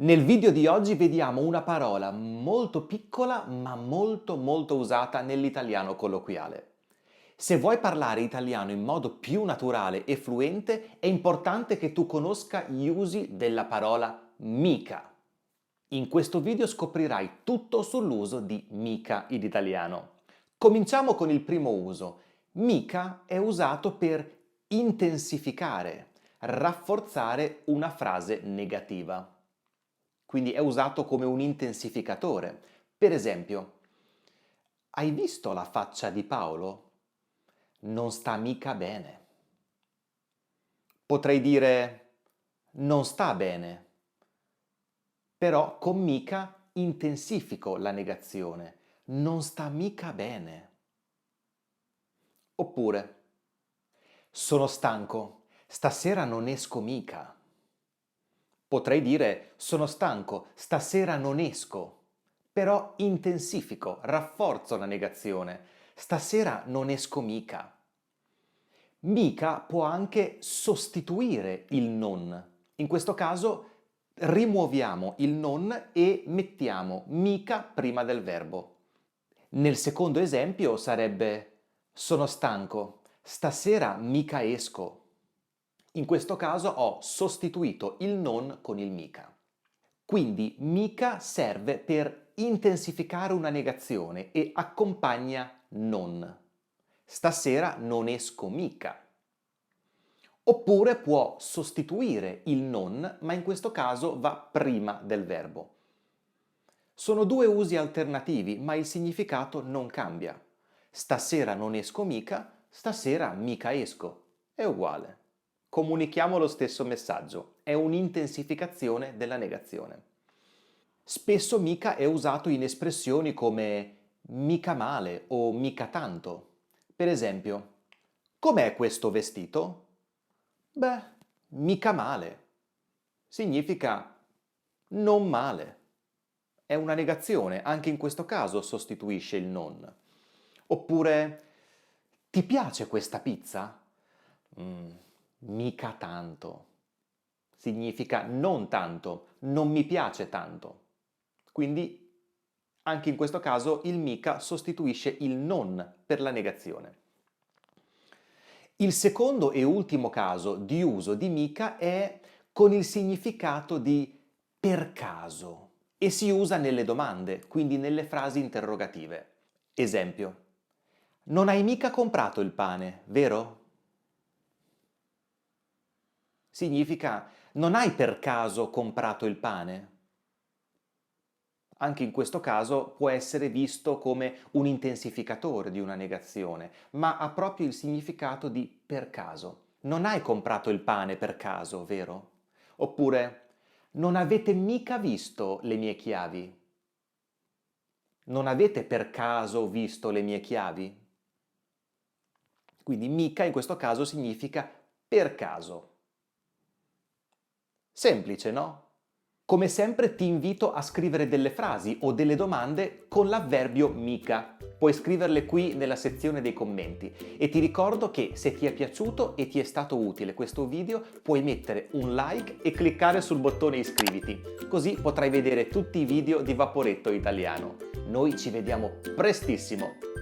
Nel video di oggi vediamo una parola molto piccola ma molto usata nell'italiano colloquiale. Se vuoi parlare italiano in modo più naturale e fluente, è importante che tu conosca gli usi della parola mica. In questo video scoprirai tutto sull'uso di mica in italiano. Cominciamo con il primo uso. Mica è usato per intensificare, rafforzare una frase negativa. Quindi è usato come un intensificatore. Per esempio, hai visto la faccia di Paolo? Non sta mica bene. Potrei dire non sta bene, però con mica intensifico la negazione. Non sta mica bene. Oppure, sono stanco, stasera non esco mica. Potrei dire sono stanco, stasera non esco. Però intensifico, rafforzo la negazione. Stasera non esco mica. Mica può anche sostituire il non. In questo caso rimuoviamo il non e mettiamo mica prima del verbo. Nel secondo esempio sarebbe sono stanco, stasera mica esco. In questo caso ho sostituito il non con il mica. Quindi mica serve per intensificare una negazione e accompagna non. Stasera non esco mica. Oppure può sostituire il non, ma in questo caso va prima del verbo. Sono due usi alternativi, ma il significato non cambia. Stasera non esco mica, stasera mica esco. È uguale. Comunichiamo lo stesso messaggio, è un'intensificazione della negazione. Spesso mica è usato in espressioni come mica male o mica tanto. Per esempio, com'è questo vestito? Beh, mica male. Significa non male. È una negazione, anche in questo caso sostituisce il non. Oppure, ti piace questa pizza? Mica tanto. Significa non tanto, non mi piace tanto. Quindi anche in questo caso il mica sostituisce il non per la negazione. Il secondo e ultimo caso di uso di mica è con il significato di per caso e si usa nelle domande, quindi nelle frasi interrogative. Esempio, non hai mica comprato il pane, vero? Significa non hai per caso comprato il pane? Anche in questo caso può essere visto come un intensificatore di una negazione, ma ha proprio il significato di per caso. Non hai comprato il pane per caso, vero? Oppure non avete mica visto le mie chiavi? Non avete per caso visto le mie chiavi? Quindi mica in questo caso significa per caso. Semplice, no? Come sempre ti invito a scrivere delle frasi o delle domande con l'avverbio mica. Puoi scriverle qui nella sezione dei commenti e ti ricordo che se ti è piaciuto e ti è stato utile questo video puoi mettere un like e cliccare sul bottone iscriviti, così potrai vedere tutti i video di Vaporetto Italiano. Noi ci vediamo prestissimo!